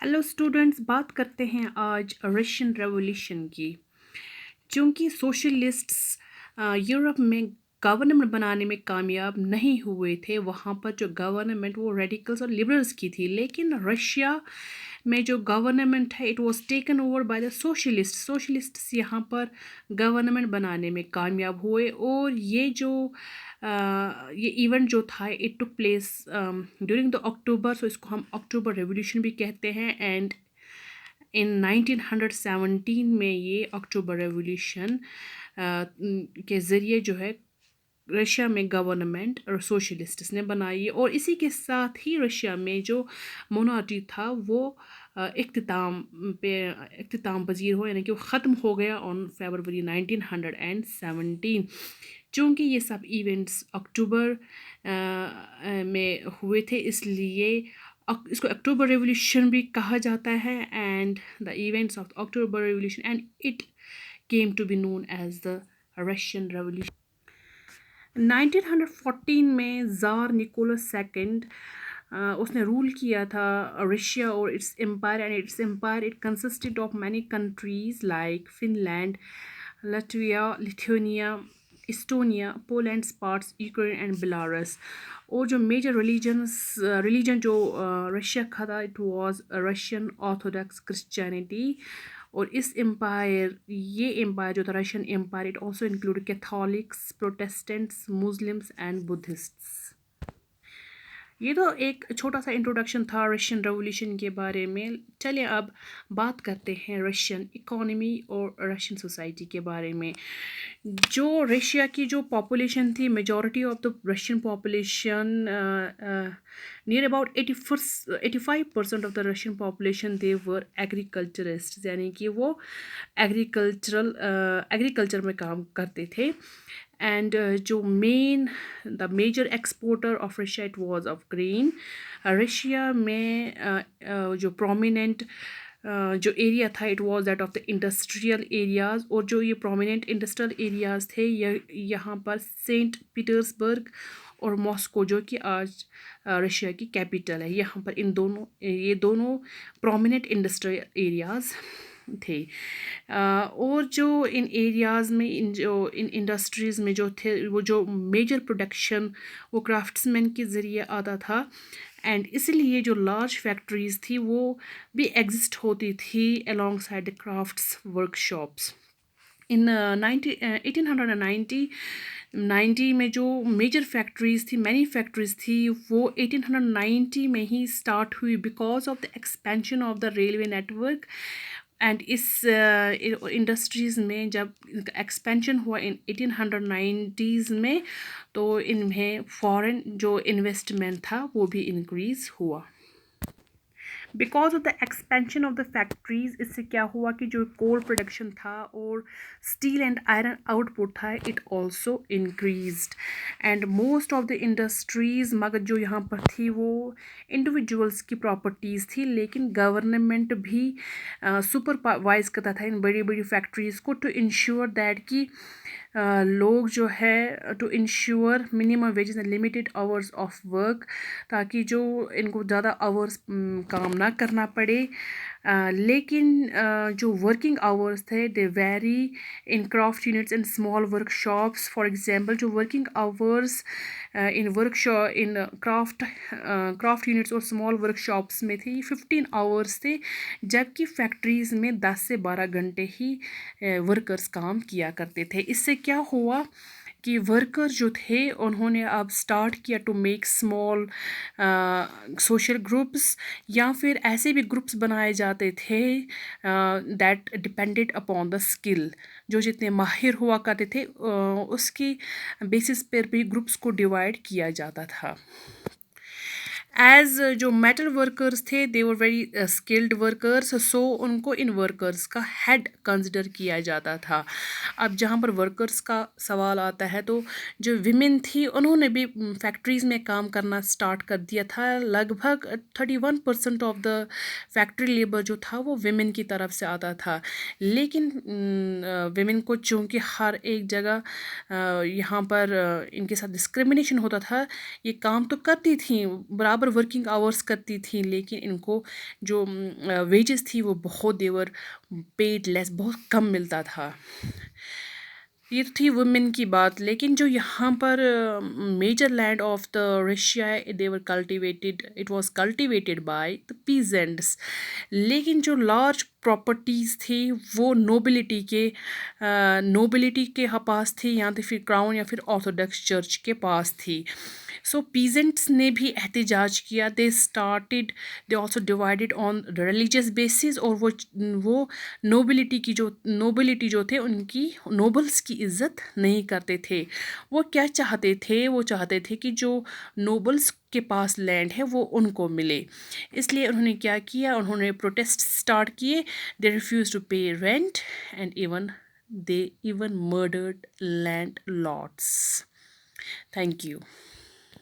Hello students, बात करते हैं आज रशियन रेवोल्यूशन की। चूँकि सोशलिस्ट्स यूरोप में गवर्नमेंट बनाने में कामयाब नहीं हुए थे, वहाँ पर जो गवर्नमेंट वो रेडिकल्स और लिबरल्स की थी, लेकिन रशिया में जो गवर्नमेंट है it was taken over by the socialists यहाँ पर गवर्नमेंट बनाने में कामयाब हुए। और ये इवेंट जो था it took place during the October, so इसको हम अक्टूबर रेवोल्यूशन भी कहते हैं। एंड इन 1917 में ये अक्टूबर रेवोल्यूशन के ज़रिए जो है रशिया में गवर्नमेंट और सोशलिस्ट्स ने बनाई। और इसी के साथ ही रशिया में जो मोनार्ची था वो इख्तिताम पजीर हो, यानी कि वो ख़त्म हो गया ऑन फरवरी 1917। चूँकि ये सब इवेंट्स अक्टूबर में हुए थे, इसलिए इसको अक्टूबर रेवोल्यूशन भी कहा जाता है। And the events of October revolution and it came to be known as the Russian revolution. 1914 में ज़ार निकोलस सेकंड उसने रूल किया था रशिया और its empire. And its empire it consisted of many countries like Finland, Latvia, Lithuania, Estonia, Poland, sparts, Ukraine and Belarus. और जो major religion जो Russia का था it was Russian orthodox Christianity. और ये एम्पायर जो था Russian empire it also include Catholics, Protestants, Muslims and Buddhists. ये तो एक छोटा सा इंट्रोडक्शन था रशियन रेवोल्यूशन के बारे में। चलिए अब बात करते हैं रशियन इकोनॉमी और रशियन सोसाइटी के बारे में। जो रशिया की जो पॉपुलेशन थी, majority of the Russian population, near about 85% of the Russian population they were agriculturist, यानी कि वो एग्रीकल्चर में काम करते थे। एंड जो the major exporter of Russia it was of grain. Russia में जो प्रोमिनेंट जो एरिया था it was that of the industrial areas. और जो ये प्रोमिनेंट इंडस्ट्रियल एरियाज़ थे यहाँ पर सेंट पीटर्सबर्ग और मॉस्को, जो कि आज रशिया की कैपिटल है, यहाँ पर ये दोनों प्रोमिनेंट इंडस्ट्रियल एरियाज़ थे। और जो इन एरियाज़ में इन इंडस्ट्रीज़ में जो थे वो जो मेजर प्रोडक्शन वो क्राफ्ट्समैन के ज़रिए आता था। एंड इसलिए जो लार्ज फैक्ट्रीज़ थी वो भी एग्जिस्ट होती थी alongside the crafts workshops. In 1890 में जो मेजर फैक्ट्रीज़ थी, मैनी फैक्ट्रीज़ थी, वो 1890 में ही स्टार्ट हुई because of the expansion of the railway network. And इस इंडस्ट्रीज़ में जब एक्सपेंशन हुआ इन 1890s में, तो इनमें फॉरेन जो इन्वेस्टमेंट था वो भी इंक्रीज़ हुआ। Because of the expansion of the factories, इससे क्या हुआ कि जो कोल प्रोडक्शन था और स्टील एंड आयरन आउटपुट था it also increased. And most of the industries मगर जो यहाँ पर थी वो इंडिविजुअल्स की प्रॉपर्टीज़ थी, लेकिन गवर्नमेंट भी सुपरवाइज करता था इन बड़ी बड़ी फैक्ट्रीज़ को टू इंश्योर दैट कि लोग जो है to ensure minimum wages and limited hours of work, ताकि जो इनको ज़्यादा आवर्स काम ना करना पड़े। लेकिन जो वर्किंग आवर्स थे they vary in craft units and small workshops. For example जो working hours in craft units और स्मॉल वर्कशॉप्स में थी 15 आवर्स थे, जबकि फैक्ट्रीज़ में 10 से 12 घंटे ही वर्कर्स काम किया करते थे। इससे क्या हुआ कि वर्कर्स जो थे उन्होंने अब स्टार्ट किया to make small social groups, या फिर ऐसे भी ग्रुप्स बनाए जाते थे that depended upon the skill. जो जितने माहिर हुआ करते थे उसकी बेसिस पर भी ग्रुप्स को डिवाइड किया जाता था। एज जो मेटल वर्कर्स थे दे वर वेरी स्किल्ड वर्कर्स, सो उनको इन वर्कर्स का हेड कंसिडर किया जाता था। अब जहाँ पर वर्कर्स का सवाल आता है तो जो विमेन थी उन्होंने भी फैक्ट्रीज़ में काम करना स्टार्ट कर दिया था। लगभग 31% ऑफ द फैक्ट्री लेबर जो था वो विमेन की तरफ से आता था। लेकिन विमेन को चूँकि हर एक जगह यहाँ पर इनके साथ डिस्क्रिमिनेशन होता था, ये काम तो करती थी, बराबर برابر ورکنگ آورس کرتی تھیں لیکن ان کو جو ویجز تھی وہ بہت دیور پیڈ لیس، بہت کم ملتا تھا. یہ تو تھی وومن کی بات. لیکن جو یہاں پر major land of the Russia ہے، they were cultivated, it was cultivated by the peasants. لیکن جو لارج پراپرٹیز تھی وہ نوبلٹی کے پاس تھی، یا تو پھر کراؤن یا پھر آرتھوڈکس چرچ کے پاس تھی. سو پیزنٹس نے بھی احتجاج کیا. They also divided on religious basis, اور وہ نوبلٹی جو تھے ان کی نوبلس کی عزت نہیں کرتے تھے. وہ کیا چاہتے تھے؟ وہ چاہتے تھے کہ جو نوبلس کے پاس لینڈ ہے وہ ان کو ملے. اس لیے انہوں نے کیا کیا، انہوں نے پروٹیسٹ اسٹارٹ کیے. They refuse to pay rent and they even murdered landlords. Thank you.